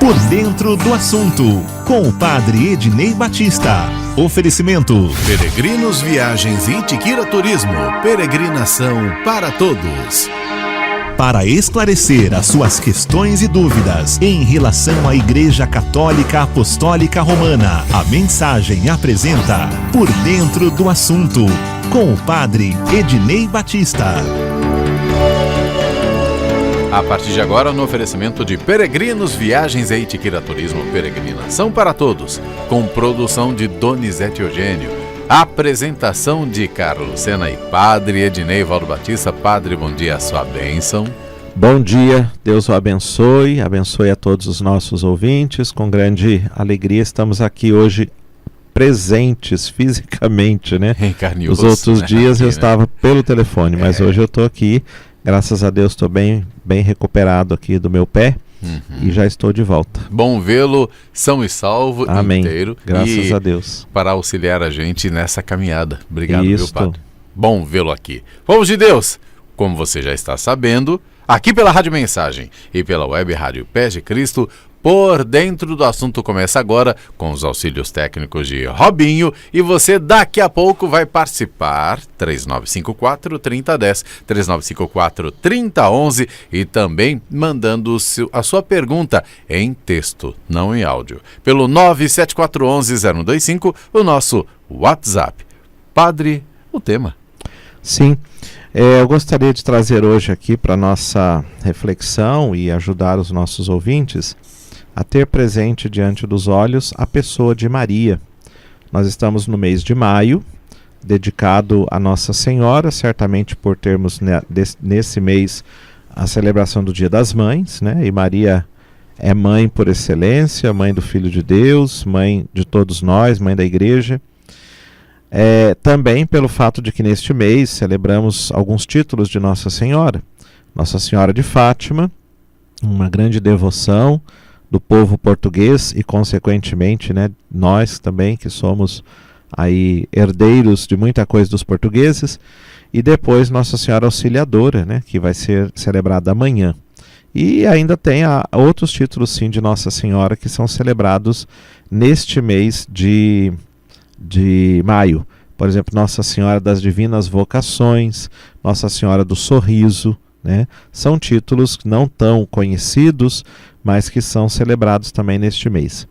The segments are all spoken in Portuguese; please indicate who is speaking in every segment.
Speaker 1: Por dentro do assunto, com o padre Ednei Batista. Oferecimento:
Speaker 2: Peregrinos Viagens e Itiquira Turismo. Peregrinação para todos.
Speaker 1: Para esclarecer as suas questões e dúvidas em relação à Igreja Católica Apostólica Romana, a Mensagem apresenta Por Dentro do Assunto, com o padre Ednei Batista.
Speaker 2: A partir de agora, no oferecimento de Peregrinos Viagens e Itiquira Turismo, Peregrinação para Todos, com produção de Donizete Eugênio, apresentação de Carlos Sena e Padre Ednei Valdo Batista. Padre, bom dia, sua bênção.
Speaker 3: Bom dia, Deus o abençoe a todos os nossos ouvintes. Com grande alegria estamos aqui hoje presentes fisicamente, né?
Speaker 2: Em carne e
Speaker 3: Os
Speaker 2: osso,
Speaker 3: outros
Speaker 2: né?
Speaker 3: dias
Speaker 2: Aqui,
Speaker 3: eu
Speaker 2: né?
Speaker 3: estava pelo telefone, mas hoje eu estou aqui. Graças a Deus estou bem recuperado aqui do meu pé e já estou de volta.
Speaker 2: Bom vê-lo são e salvo.
Speaker 3: Amém.
Speaker 2: Inteiro.
Speaker 3: Graças a Deus.
Speaker 2: Para auxiliar a gente nessa caminhada. Obrigado,
Speaker 3: Isto.
Speaker 2: meu Padre. Bom vê-lo aqui. Povo de Deus, como você já está sabendo, aqui pela Rádio Mensagem e pela Web Rádio Pés de Cristo, Por Dentro do Assunto começa agora com os auxílios técnicos de Robinho, e você daqui a pouco vai participar 3954-3010, 3954-3011 e também mandando a sua pergunta em texto, não em áudio, pelo 97411-0125, o nosso WhatsApp. Padre, o tema.
Speaker 3: Sim, eu gostaria de trazer hoje aqui para nossa reflexão e ajudar os nossos ouvintes a ter presente diante dos olhos a pessoa de Maria. Nós estamos no mês de maio, dedicado a Nossa Senhora, certamente por termos nesse mês a celebração do Dia das Mães, né? E Maria é mãe por excelência, mãe do Filho de Deus, mãe de todos nós, mãe da Igreja. Também pelo fato de que neste mês celebramos alguns títulos de Nossa Senhora. Nossa Senhora de Fátima, uma grande devoção do povo português e, consequentemente, né, nós também, que somos aí herdeiros de muita coisa dos portugueses, e depois Nossa Senhora Auxiliadora, né, que vai ser celebrada amanhã. E ainda tem outros títulos, sim, de Nossa Senhora que são celebrados neste mês de maio. Por exemplo, Nossa Senhora das Divinas Vocações, Nossa Senhora do Sorriso, né? São títulos não tão conhecidos, mas que são celebrados também neste mês.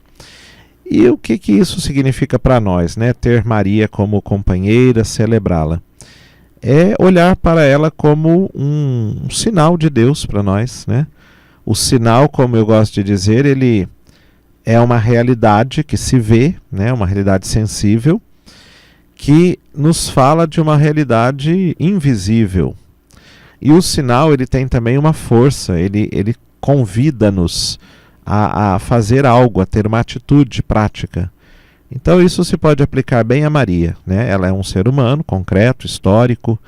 Speaker 3: E o que isso significa para nós, né? Ter Maria como companheira, celebrá-la. É olhar para ela como um sinal de Deus para nós, né? O sinal, como eu gosto de dizer, ele é uma realidade que se vê, né? Uma realidade sensível, que nos fala de uma realidade invisível. E o sinal, ele tem também uma força, ele convida-nos a fazer algo, a ter uma atitude prática. Então isso se pode aplicar bem a Maria, né? Ela é um ser humano, concreto, histórico,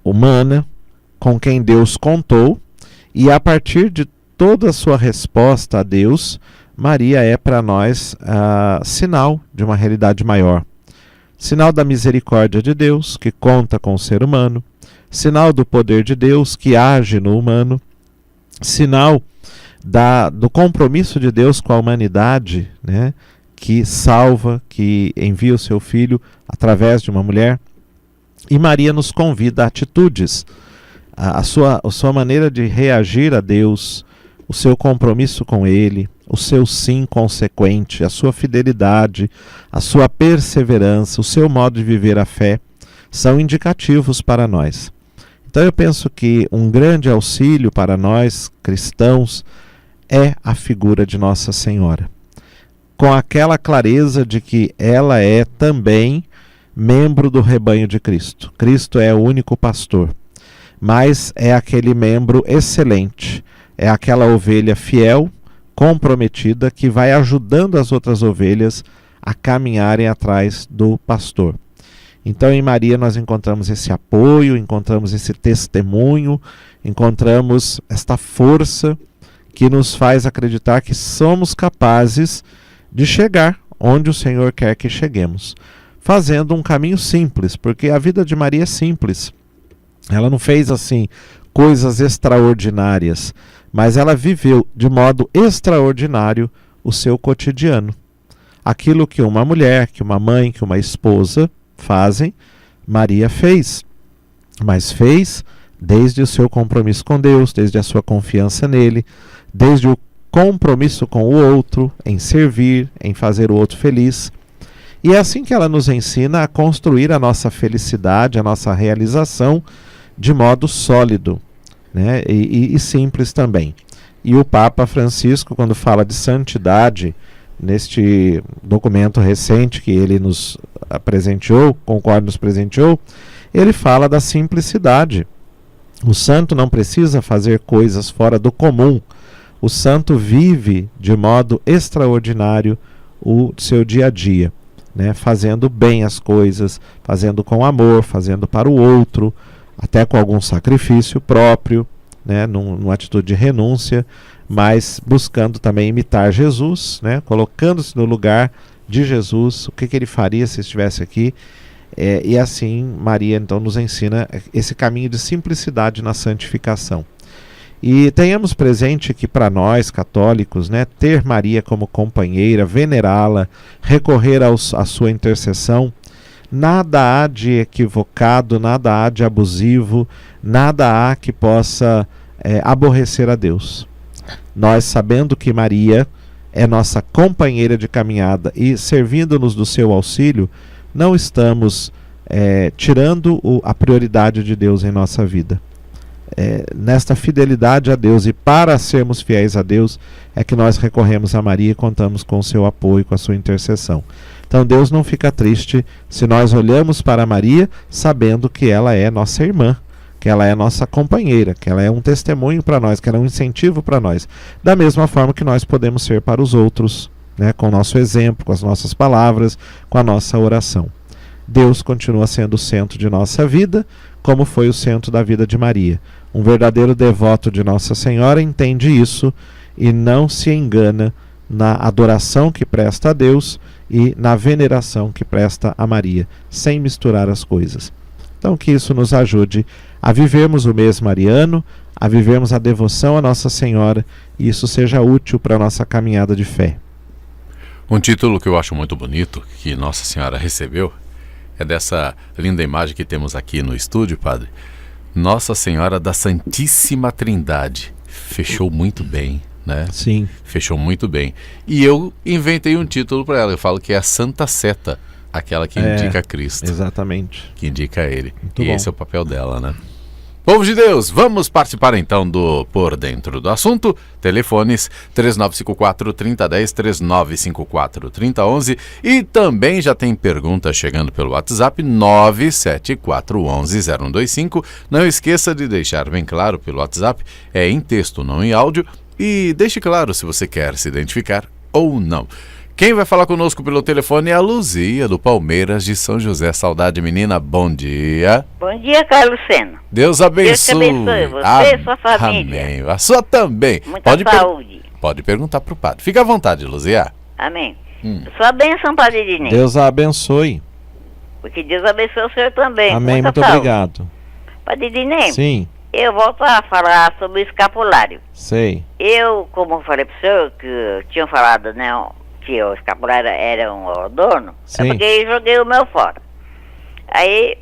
Speaker 3: humana, com quem Deus contou, e a partir de toda a sua resposta a Deus, Maria é para nós sinal de uma realidade maior. Sinal da misericórdia de Deus, que conta com o ser humano, sinal do poder de Deus, que age no humano, sinal do compromisso de Deus com a humanidade, né, que salva, que envia o seu Filho através de uma mulher. E Maria nos convida a atitudes, a sua maneira de reagir a Deus, o seu compromisso com Ele, o seu sim consequente, a sua fidelidade, a sua perseverança, o seu modo de viver a fé, são indicativos para nós. Então eu penso que um grande auxílio para nós cristãos é a figura de Nossa Senhora, com aquela clareza de que ela é também membro do rebanho de Cristo. Cristo é o único pastor, mas é aquele membro excelente, é aquela ovelha fiel, comprometida, que vai ajudando as outras ovelhas a caminharem atrás do pastor. Então em Maria nós encontramos esse apoio, encontramos esse testemunho, encontramos esta força que nos faz acreditar que somos capazes de chegar onde o Senhor quer que cheguemos, fazendo um caminho simples, porque a vida de Maria é simples. Ela não fez assim coisas extraordinárias, mas ela viveu de modo extraordinário o seu cotidiano. Aquilo que uma mulher, que uma mãe, que uma esposa fazem, Maria fez. Mas fez desde o seu compromisso com Deus, desde a sua confiança nele, desde o compromisso com o outro, em servir, em fazer o outro feliz. E é assim que ela nos ensina a construir a nossa felicidade, a nossa realização de modo sólido, né? E simples também. E o Papa Francisco, quando fala de santidade, neste documento recente que ele nos presenteou, nos presenteou, ele fala da simplicidade. O santo não precisa fazer coisas fora do comum. O santo vive de modo extraordinário o seu dia a dia, né? Fazendo bem as coisas, fazendo com amor, fazendo para o outro, até com algum sacrifício próprio, né? Numa atitude de renúncia, mas buscando também imitar Jesus, né? Colocando-se no lugar de Jesus, o que ele faria se estivesse aqui. E assim Maria então nos ensina esse caminho de simplicidade na santificação. E tenhamos presente que para nós católicos, né, ter Maria como companheira, venerá-la, recorrer à sua intercessão, nada há de equivocado, nada há de abusivo, nada há que possa aborrecer a Deus. Nós, sabendo que Maria é nossa companheira de caminhada e servindo-nos do seu auxílio, não estamos tirando a prioridade de Deus em nossa vida. Nesta fidelidade a Deus e para sermos fiéis a Deus é que nós recorremos a Maria e contamos com o seu apoio, com a sua intercessão. Então Deus não fica triste se nós olhamos para Maria sabendo que ela é nossa irmã, que ela é nossa companheira, que ela é um testemunho para nós, que ela é um incentivo para nós, da mesma forma que nós podemos ser para os outros, né, com o nosso exemplo, com as nossas palavras, com a nossa oração. Deus continua sendo o centro de nossa vida, como foi o centro da vida de Maria. Um verdadeiro devoto de Nossa Senhora entende isso e não se engana na adoração que presta a Deus e na veneração que presta a Maria, sem misturar as coisas. Então que isso nos ajude a vivermos o mês mariano, a vivermos a devoção a Nossa Senhora e isso seja útil para a nossa caminhada de fé.
Speaker 2: Um título que eu acho muito bonito, que Nossa Senhora recebeu, é dessa linda imagem que temos aqui no estúdio, padre. Nossa Senhora da Santíssima Trindade. Fechou muito bem, né?
Speaker 3: Sim.
Speaker 2: Fechou muito bem. E eu inventei um título para ela. Eu falo que é a Santa Seta, aquela que indica Cristo.
Speaker 3: Exatamente.
Speaker 2: Que indica Ele.
Speaker 3: Muito
Speaker 2: e
Speaker 3: bom.
Speaker 2: esse é o papel dela, né? Povo de Deus, vamos participar então do Por Dentro do Assunto. Telefones 3954-3010, 3954-3011 e também já tem pergunta chegando pelo WhatsApp 974110125. Não esqueça de deixar bem claro pelo WhatsApp, é em texto, não em áudio, e deixe claro se você quer se identificar ou não. Quem vai falar conosco pelo telefone é a Luzia, do Palmeiras de São José. Saudade, menina. Bom dia.
Speaker 4: Bom dia, Carlos Sena.
Speaker 2: Deus abençoe.
Speaker 4: Deus te abençoe, você e sua família.
Speaker 2: Amém. A sua também.
Speaker 4: Muita saúde.
Speaker 2: Pode perguntar para o padre. Fica à vontade, Luzia.
Speaker 4: Amém. Sua bênção, Padre Dinei.
Speaker 3: Deus a abençoe.
Speaker 4: Porque Deus abençoe o senhor também.
Speaker 3: Amém,
Speaker 4: Muita
Speaker 3: muito
Speaker 4: saúde.
Speaker 3: obrigado.
Speaker 4: Padre Dinei,
Speaker 3: Sim,
Speaker 4: eu volto a falar sobre o escapulário.
Speaker 3: sei.
Speaker 4: Eu, como falei pro senhor, que tinham falado, né, que o escapulário era um adorno,
Speaker 3: Sim.
Speaker 4: eu peguei e joguei o meu fora. Aí,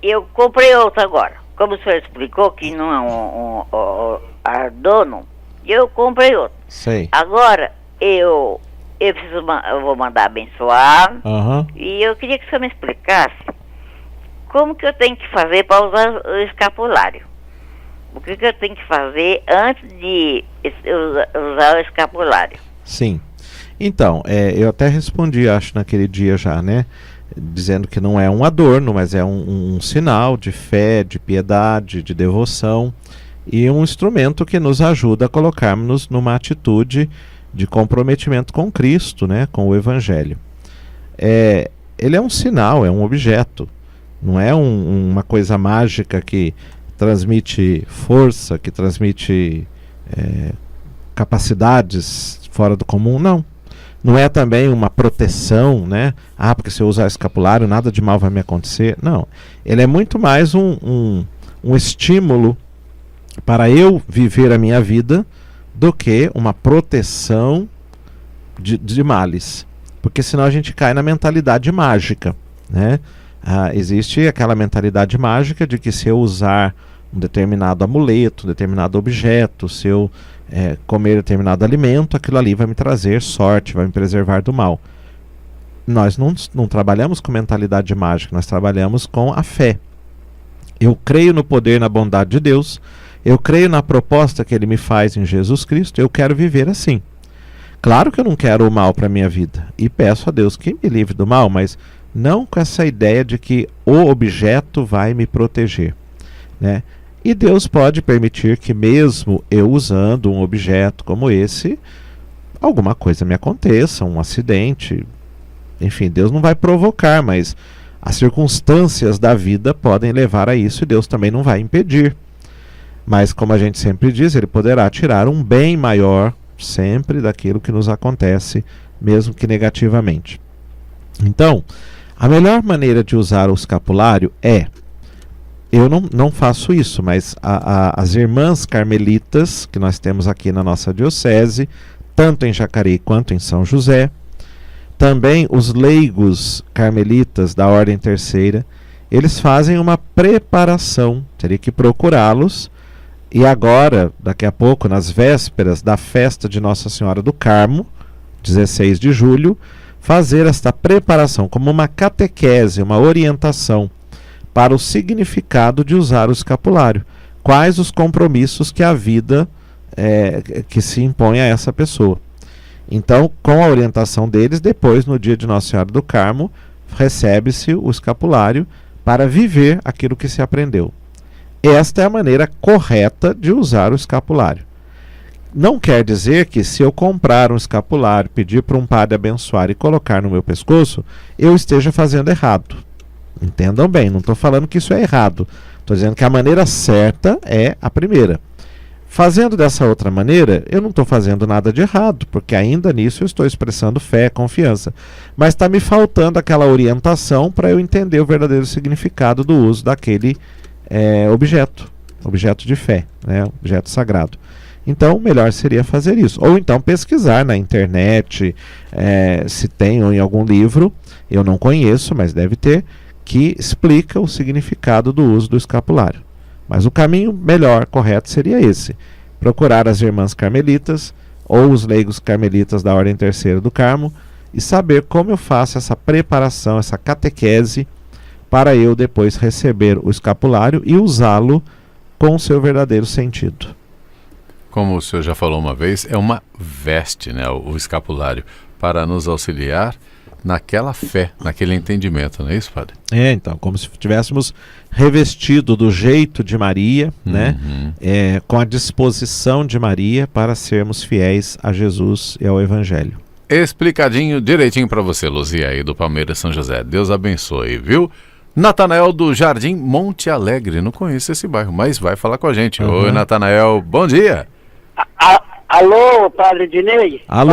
Speaker 4: eu comprei outro agora. Como o senhor explicou que não é um adorno, eu comprei outro.
Speaker 3: Sei.
Speaker 4: Agora, eu vou mandar abençoar.
Speaker 3: Aham.
Speaker 4: E eu queria que o senhor me explicasse como que eu tenho que fazer para usar o escapulário. O que eu tenho que fazer antes de usar o escapulário.
Speaker 3: Sim. Então, eu até respondi, acho, naquele dia já, né? Dizendo que não é um adorno, mas é um sinal de fé, de piedade, de devoção e um instrumento que nos ajuda a colocarmos numa atitude de comprometimento com Cristo, né? Com o Evangelho. Ele é um sinal, é um objeto, não é uma coisa mágica que transmite força, que transmite capacidades fora do comum, não. Não é também uma proteção, né? Porque se eu usar escapulário nada de mal vai me acontecer. Não. Ele é muito mais um estímulo para eu viver a minha vida do que uma proteção de males. Porque senão a gente cai na mentalidade mágica, né? Existe aquela mentalidade mágica de que se eu usar um determinado amuleto, um determinado objeto, se eu comer determinado alimento, aquilo ali vai me trazer sorte, vai me preservar do mal. Nós não trabalhamos com mentalidade mágica, nós trabalhamos com a fé. Eu creio no poder e na bondade de Deus, eu creio na proposta que Ele me faz em Jesus Cristo, eu quero viver assim. Claro que eu não quero o mal para a minha vida, e peço a Deus que me livre do mal, mas não com essa ideia de que o objeto vai me proteger, né? E Deus pode permitir que mesmo eu usando um objeto como esse, alguma coisa me aconteça, um acidente. Enfim, Deus não vai provocar, mas as circunstâncias da vida podem levar a isso e Deus também não vai impedir. Mas como a gente sempre diz, Ele poderá tirar um bem maior sempre daquilo que nos acontece, mesmo que negativamente. Então, a melhor maneira de usar o escapulário eu não faço isso, mas as irmãs carmelitas, que nós temos aqui na nossa diocese, tanto em Jacareí quanto em São José, também os leigos carmelitas da Ordem Terceira, eles fazem uma preparação, teria que procurá-los, e agora, daqui a pouco, nas vésperas da festa de Nossa Senhora do Carmo, 16 de julho, fazer esta preparação como uma catequese, uma orientação para o significado de usar o escapulário. Quais os compromissos que a vida que se impõe a essa pessoa. Então, com a orientação deles, depois, no dia de Nossa Senhora do Carmo, recebe-se o escapulário para viver aquilo que se aprendeu. Esta é a maneira correta de usar o escapulário. Não quer dizer que se eu comprar um escapulário, pedir para um padre abençoar e colocar no meu pescoço, eu esteja fazendo errado. Entendam bem, não estou falando que isso é errado. Estou dizendo que a maneira certa é a primeira. Fazendo dessa outra maneira, eu não estou fazendo nada de errado, porque ainda nisso eu estou expressando fé, confiança. Mas está me faltando aquela orientação para eu entender o verdadeiro significado do uso daquele objeto de fé, né, objeto sagrado. Então, o melhor seria fazer isso. Ou então pesquisar na internet, se tem ou em algum livro, eu não conheço, mas deve ter, que explica o significado do uso do escapulário. Mas o caminho melhor, correto, seria esse. Procurar as irmãs carmelitas ou os leigos carmelitas da Ordem Terceira do Carmo e saber como eu faço essa preparação, essa catequese, para eu depois receber o escapulário e usá-lo com o seu verdadeiro sentido.
Speaker 2: Como o senhor já falou uma vez, é uma veste, né, o escapulário, para nos auxiliar naquela fé, naquele entendimento, não é isso, padre?
Speaker 3: Então, como se estivéssemos revestido do jeito de Maria, né? Com a disposição de Maria para sermos fiéis a Jesus e ao Evangelho.
Speaker 2: Explicadinho, direitinho para você, Luzia, aí do Palmeiras São José. Deus abençoe, viu? Natanael do Jardim Monte Alegre, não conheço esse bairro, mas vai falar com a gente. Oi, Natanael, bom dia.
Speaker 5: Alô, Padre Dinei?
Speaker 3: Alô,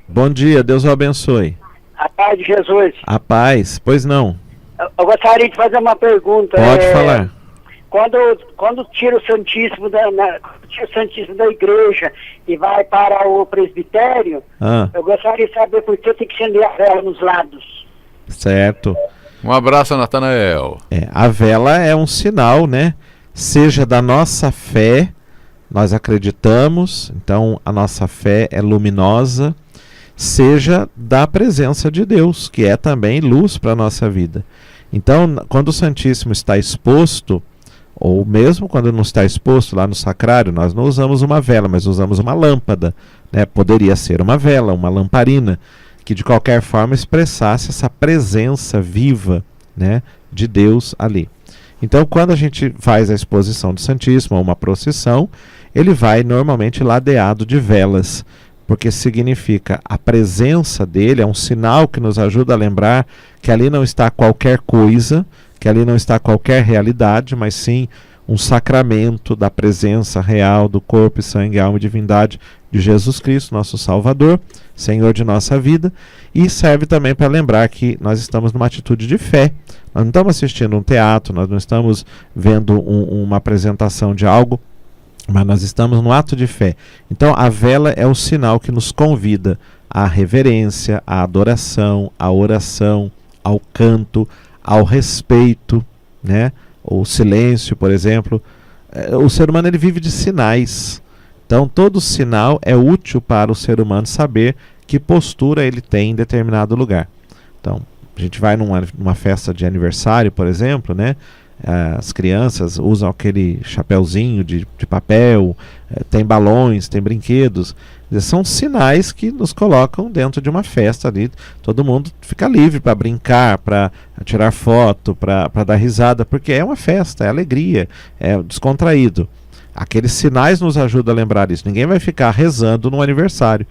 Speaker 3: bom dia, Deus o abençoe.
Speaker 5: A paz de Jesus.
Speaker 3: A paz, pois não.
Speaker 5: Eu gostaria de fazer uma pergunta.
Speaker 3: Pode falar.
Speaker 5: Quando tira o Santíssimo da igreja e vai para o presbitério, eu gostaria de saber por que eu tenho que acender a vela nos lados.
Speaker 3: Certo.
Speaker 2: Um abraço, Natanael.
Speaker 3: A vela é um sinal, né? Seja da nossa fé, nós acreditamos, então a nossa fé é luminosa, seja da presença de Deus, que é também luz para a nossa vida. Então, quando o Santíssimo está exposto, ou mesmo quando não está exposto lá no sacrário, nós não usamos uma vela, mas usamos uma lâmpada, né? Poderia ser uma vela, uma lamparina, que de qualquer forma expressasse essa presença viva, né, de Deus ali. Então, quando a gente faz a exposição do Santíssimo, ou uma procissão, ele vai normalmente ladeado de velas, porque significa a presença dele, é um sinal que nos ajuda a lembrar que ali não está qualquer coisa, que ali não está qualquer realidade, mas sim um sacramento da presença real do corpo e sangue, alma e divindade de Jesus Cristo, nosso Salvador, Senhor de nossa vida, e serve também para lembrar que nós estamos numa atitude de fé. Nós não estamos assistindo um teatro, nós não estamos vendo uma apresentação de algo mas nós estamos no ato de fé. Então a vela é o sinal que nos convida à reverência, à adoração, à oração, ao canto, ao respeito, né? O silêncio, por exemplo. O ser humano ele vive de sinais. Então todo sinal é útil para o ser humano saber que postura ele tem em determinado lugar. Então a gente vai numa festa de aniversário, por exemplo, né? As crianças usam aquele chapéuzinho de papel, tem balões, tem brinquedos. São sinais que nos colocam dentro de uma festa ali. Todo mundo fica livre para brincar, para tirar foto, para dar risada, porque é uma festa, é alegria, é descontraído. Aqueles sinais nos ajudam a lembrar isso. Ninguém vai ficar rezando no aniversário,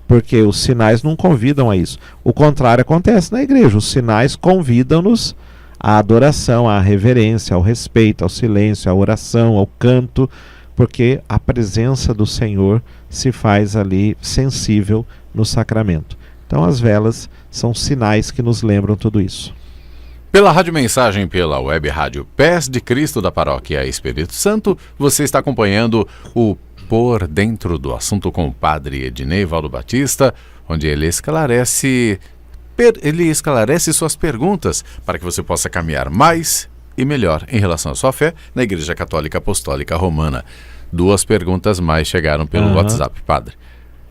Speaker 3: porque os sinais não convidam a isso. O contrário acontece na igreja. Os sinais convidam-nos à adoração, à reverência, ao respeito, ao silêncio, à oração, ao canto, porque a presença do Senhor se faz ali sensível no sacramento. Então as velas são sinais que nos lembram tudo isso.
Speaker 2: Pela Rádio Mensagem, pela Web Rádio Pés de Cristo da Paróquia Espírito Santo, você está acompanhando o Por Dentro do Assunto com o Padre Ednei Valdo Batista, onde ele esclarece suas perguntas para que você possa caminhar mais e melhor em relação à sua fé na Igreja Católica Apostólica Romana. 2 perguntas mais chegaram pelo WhatsApp, Padre.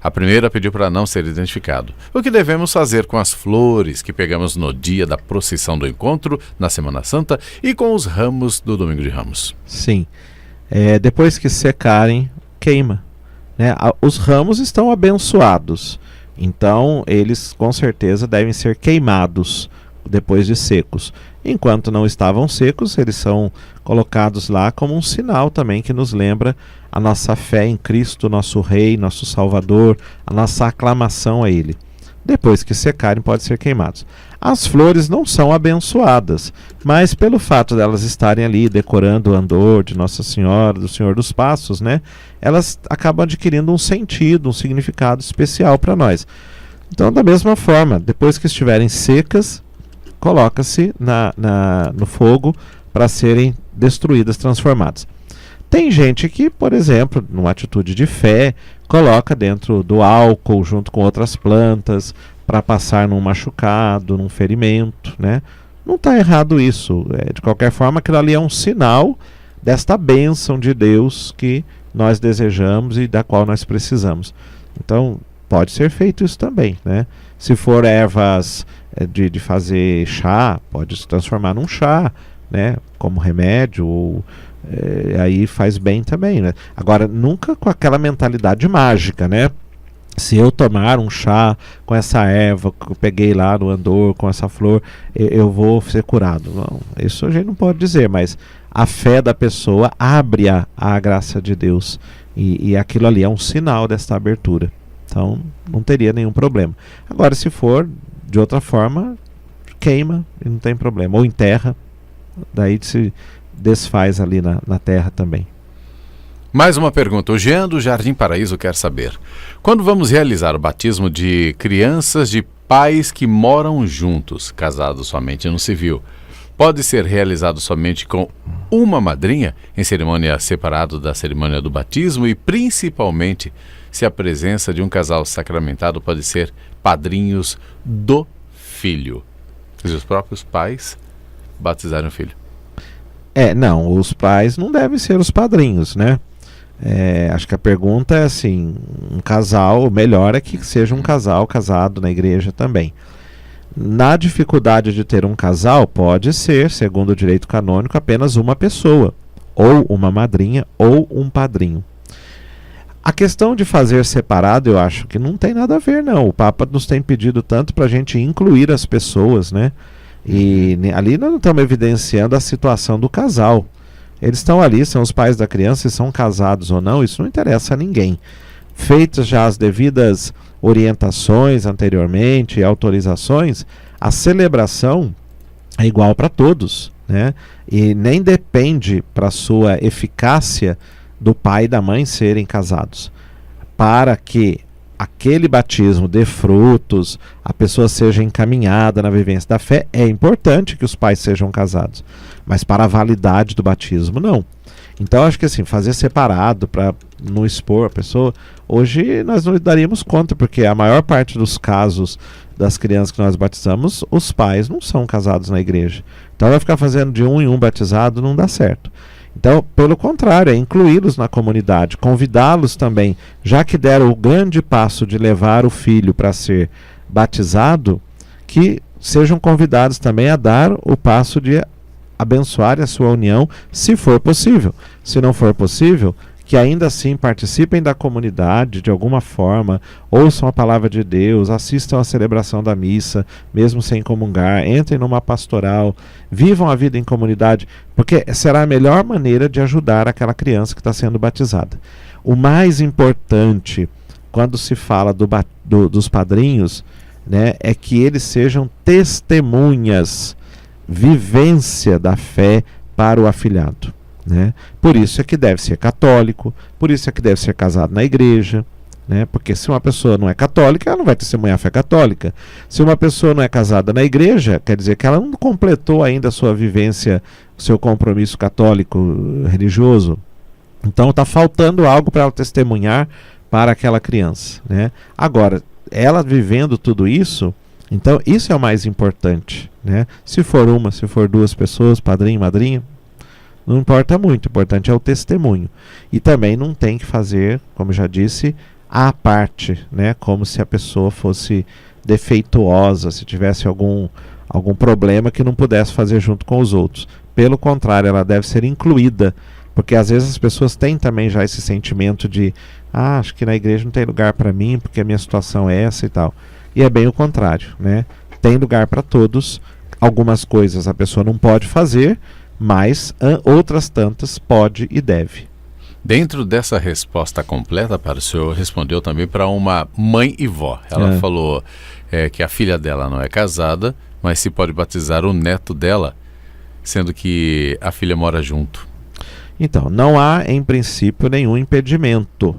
Speaker 2: A primeira pediu para não ser identificado. O que devemos fazer com as flores que pegamos no dia da procissão do encontro, na Semana Santa, e com os ramos do Domingo de Ramos?
Speaker 3: Sim. Depois que secarem, queima, né? Os ramos estão abençoados, então eles com certeza devem ser queimados depois de secos. Enquanto não estavam secos, eles são colocados lá como um sinal também que nos lembra a nossa fé em Cristo, nosso Rei, nosso Salvador, a nossa aclamação a Ele. Depois que secarem, podem ser queimados. As flores não são abençoadas, mas pelo fato delas estarem ali decorando o andor de Nossa Senhora, do Senhor dos Passos, né, elas acabam adquirindo um sentido, um significado especial para nós. Então, da mesma forma, depois que estiverem secas, coloca-se no fogo para serem destruídas, transformadas. Tem gente que, por exemplo, numa atitude de fé, coloca dentro do álcool junto com outras plantas para passar num machucado, num ferimento, né? Não está errado isso. De qualquer forma, aquilo ali é um sinal desta bênção de Deus que nós desejamos e da qual nós precisamos. Então, pode ser feito isso também, né? Se for ervas de fazer chá, pode se transformar num chá, né? Como remédio, ou aí faz bem também, né? Agora, nunca com aquela mentalidade mágica, né? Se eu tomar um chá com essa erva que eu peguei lá no andor, com essa flor, eu vou ser curado. Não, isso a gente não pode dizer, mas a fé da pessoa abre a graça de Deus. E aquilo ali é um sinal desta abertura. Então, não teria nenhum problema. Agora, se for de outra forma, queima e não tem problema. Ou enterra, daí se desfaz ali na terra também.
Speaker 2: Mais uma pergunta. O Jean do Jardim Paraíso quer saber: quando vamos realizar o batismo de crianças de pais que moram juntos, casados somente no civil, pode ser realizado somente com uma madrinha, em cerimônia separada da cerimônia do batismo, e principalmente se a presença de um casal sacramentado pode ser padrinhos do filho? Se os próprios pais batizarem o filho.
Speaker 3: Não, os pais não devem ser os padrinhos, né? Acho que a pergunta é assim, um casal, o melhor é que seja um casal casado na igreja também. Na dificuldade de ter um casal, pode ser, segundo o direito canônico, apenas uma pessoa, ou uma madrinha, ou um padrinho. A questão de fazer separado, eu acho que não tem nada a ver, não. O Papa nos tem pedido tanto para a gente incluir as pessoas, né? E ali nós não estamos evidenciando a situação do casal. Eles estão ali, são os pais da criança, e são casados ou não, isso não interessa a ninguém. Feitas já as devidas orientações anteriormente, autorizações, a celebração é igual para todos, né? E nem depende para sua eficácia do pai e da mãe serem casados. Para que aquele batismo dê frutos, a pessoa seja encaminhada na vivência da fé, é importante que os pais sejam casados. Mas para a validade do batismo, não. Então acho que assim, fazer separado para não expor a pessoa, hoje nós não daríamos conta, porque a maior parte dos casos das crianças que nós batizamos, os pais não são casados na igreja. Então vai ficar fazendo de um em um batizado, não dá certo. Então, pelo contrário, é incluí-los na comunidade, convidá-los também, já que deram o grande passo de levar o filho para ser batizado, que sejam convidados também a dar o passo de abençoar a sua união, se for possível. Se não for possível, que ainda assim participem da comunidade de alguma forma, ouçam a palavra de Deus, assistam à celebração da missa, mesmo sem comungar, entrem numa pastoral, vivam a vida em comunidade, porque será a melhor maneira de ajudar aquela criança que está sendo batizada. O mais importante, quando se fala dos padrinhos, né, é que eles sejam testemunhas, vivência da fé para o afilhado. Né? Por isso é que deve ser católico, por isso é que deve ser casado na igreja, né? Porque se uma pessoa não é católica, ela não vai testemunhar a fé católica. Se uma pessoa não é casada na igreja, quer dizer que ela não completou ainda a sua vivência, o seu compromisso católico religioso. Então está faltando algo para ela testemunhar para aquela criança, né? Agora, ela vivendo tudo isso, então isso é o mais importante, né? Se for uma, se for duas pessoas, padrinho, madrinha, não importa muito, o importante é o testemunho. E também não tem que fazer, como já disse, à parte, né? Como se a pessoa fosse defeituosa, se tivesse algum problema que não pudesse fazer junto com os outros. Pelo contrário, ela deve ser incluída, porque às vezes as pessoas têm também já esse sentimento de acho que na igreja não tem lugar para mim, porque a minha situação é essa e tal. E é bem o contrário, né? Tem lugar para todos. Algumas coisas a pessoa não pode fazer, mas outras tantas pode e deve.
Speaker 2: Dentro dessa resposta completa, para o senhor respondeu também para uma mãe e vó. Ela falou que a filha dela não é casada, mas se pode batizar o neto dela, sendo que a filha mora junto.
Speaker 3: Então, não há em princípio nenhum impedimento,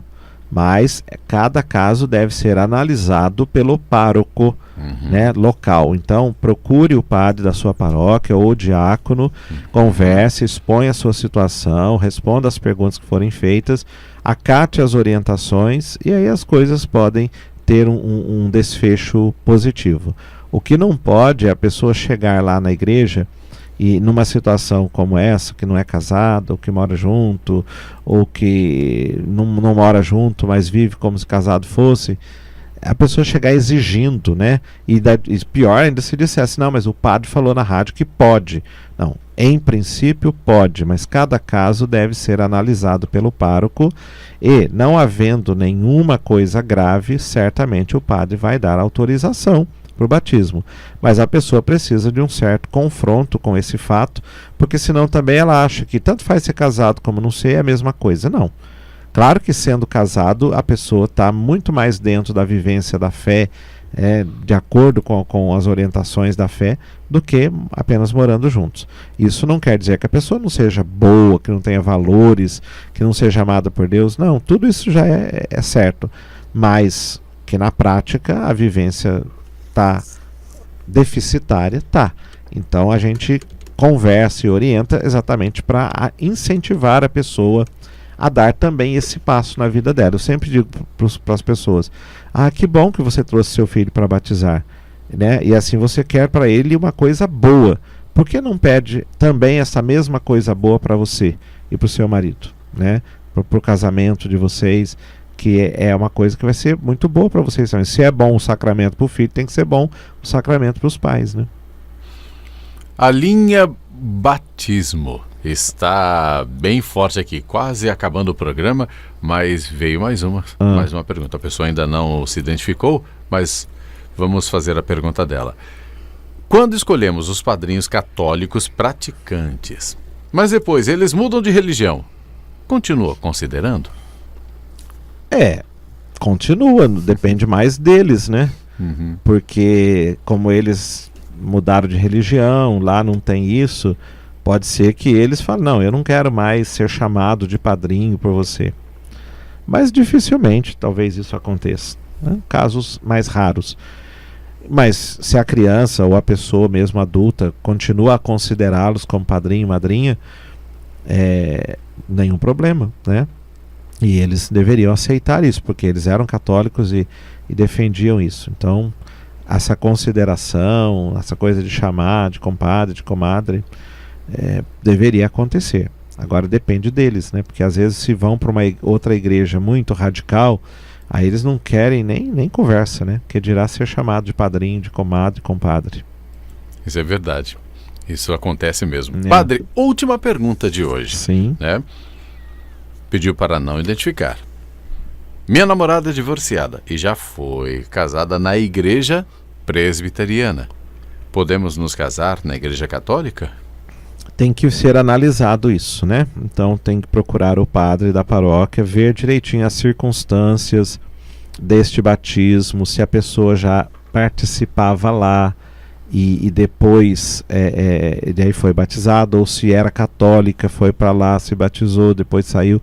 Speaker 3: mas cada caso deve ser analisado pelo pároco, né, local. Então, procure o padre da sua paróquia ou o diácono, converse, exponha a sua situação, responda as perguntas que forem feitas, acate as orientações e aí as coisas podem ter um desfecho positivo. O que não pode é a pessoa chegar lá na igreja e numa situação como essa, que não é casado, ou que mora junto, ou que não mora junto, mas vive como se casado fosse, a pessoa chegar exigindo, né? E pior ainda se dissesse, não, mas o padre falou na rádio que pode. Não, em princípio pode, mas cada caso deve ser analisado pelo pároco e, não havendo nenhuma coisa grave, certamente o padre vai dar autorização para o batismo, mas a pessoa precisa de um certo confronto com esse fato, porque senão também ela acha que tanto faz ser casado como não ser é a mesma coisa. Não. Claro que sendo casado a pessoa está muito mais dentro da vivência da fé, de acordo com as orientações da fé, do que apenas morando juntos. Isso não quer dizer que a pessoa não seja boa, que não tenha valores, que não seja amada por Deus. Não, tudo isso já é certo, mas que na prática a vivência está deficitária, tá. Então a gente conversa e orienta exatamente para incentivar a pessoa a dar também esse passo na vida dela. Eu sempre digo para as pessoas, que bom que você trouxe seu filho para batizar, né? E assim você quer para ele uma coisa boa. Por que não pede também essa mesma coisa boa para você e para o seu marido, né? Para o casamento de vocês, que é uma coisa que vai ser muito boa para vocês também. Se é bom o sacramento para o filho, tem que ser bom o sacramento para os pais, né?
Speaker 2: A linha batismo está bem forte aqui, quase acabando o programa, mas veio mais uma pergunta. A pessoa ainda não se identificou, mas vamos fazer a pergunta dela. Quando escolhemos os padrinhos católicos praticantes, mas depois eles mudam de religião, continua considerando?
Speaker 3: Continua, depende mais deles, né? Porque como eles mudaram de religião, lá não tem isso, pode ser que eles falem, não, eu não quero mais ser chamado de padrinho por você. Mas dificilmente talvez isso aconteça, né? Casos mais raros. Mas se a criança ou a pessoa mesmo adulta continua a considerá-los como padrinho e madrinha, nenhum problema, né? E eles deveriam aceitar isso, porque eles eram católicos e defendiam isso. Então, essa consideração, essa coisa de chamar de compadre, de comadre, deveria acontecer. Agora depende deles, né? Porque às vezes se vão para uma outra igreja muito radical, aí eles não querem nem conversa, né? Que dirá ser chamado de padrinho, de comadre, compadre.
Speaker 2: Isso é verdade. Isso acontece mesmo. Padre, última pergunta de hoje.
Speaker 3: Sim.
Speaker 2: Né? Pediu para não identificar. Minha namorada é divorciada e já foi casada na igreja presbiteriana. Podemos nos casar na igreja católica?
Speaker 3: Tem que ser analisado isso, né? Então tem que procurar o padre da paróquia, ver direitinho as circunstâncias deste batismo, se a pessoa já participava lá e depois daí foi batizado, ou se era católica, foi para lá, se batizou, depois saiu.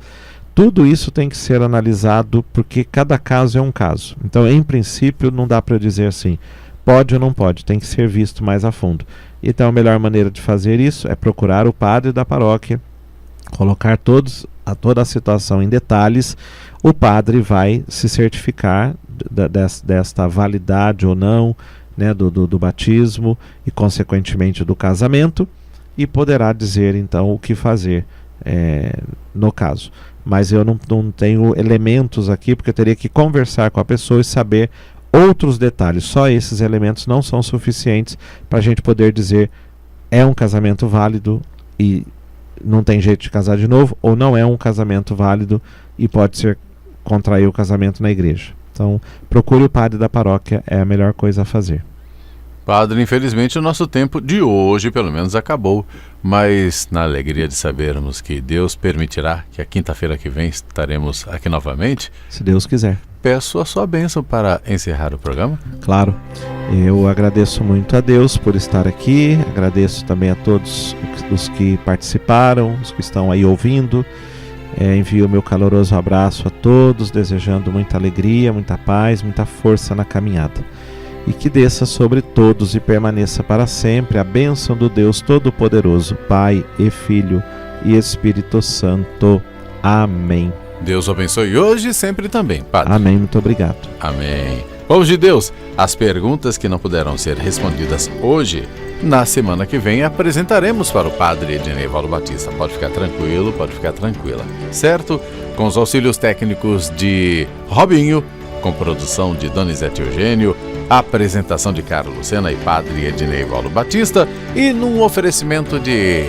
Speaker 3: Tudo isso tem que ser analisado, porque cada caso é um caso. Então, em princípio, não dá para dizer assim, pode ou não pode, tem que ser visto mais a fundo. Então, a melhor maneira de fazer isso é procurar o padre da paróquia, colocar toda a situação em detalhes. O padre vai se certificar desta validade ou não, né, do batismo e, consequentemente, do casamento, e poderá dizer, então, o que fazer no caso. Mas eu não tenho elementos aqui, porque eu teria que conversar com a pessoa e saber outros detalhes. Só esses elementos não são suficientes para a gente poder dizer é um casamento válido e não tem jeito de casar de novo, ou não é um casamento válido e pode ser contrair o casamento na igreja. Então, procure o padre da paróquia, é a melhor coisa a fazer.
Speaker 2: Padre, infelizmente o nosso tempo de hoje pelo menos acabou, mas na alegria de sabermos que Deus permitirá que a quinta-feira que vem estaremos aqui novamente,
Speaker 3: se Deus quiser,
Speaker 2: peço a sua bênção para encerrar o programa.
Speaker 3: Claro, eu agradeço muito a Deus por estar aqui, agradeço também a todos os que participaram, os que estão aí ouvindo. Envio meu caloroso abraço a todos, desejando muita alegria, muita paz, muita força na caminhada. E que desça sobre todos e permaneça para sempre a bênção do Deus Todo-Poderoso, Pai e Filho e Espírito Santo. Amém.
Speaker 2: Deus o abençoe hoje e sempre também, Padre.
Speaker 3: Amém, muito obrigado.
Speaker 2: Amém. Povo de Deus, as perguntas que não puderam ser respondidas hoje, na semana que vem apresentaremos para o Padre Edneivaldo Batista. Pode ficar tranquilo, pode ficar tranquila, certo? Com os auxílios técnicos de Robinho, com produção de Donizete Eugênio, apresentação de Carlos Lucena e Padre Edneivaldo Batista, e num oferecimento de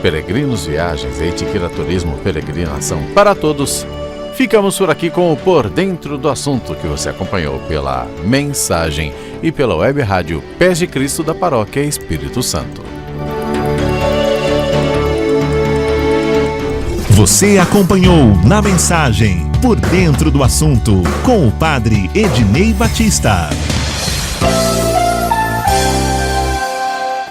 Speaker 2: Peregrinos Viagens e Itiquira Turismo Peregrinação para todos. Ficamos por aqui com o Por Dentro do Assunto, que você acompanhou pela mensagem e pela web rádio Pés de Cristo da Paróquia Espírito Santo.
Speaker 1: Você acompanhou na mensagem Por Dentro do Assunto com o Padre Ednei Batista.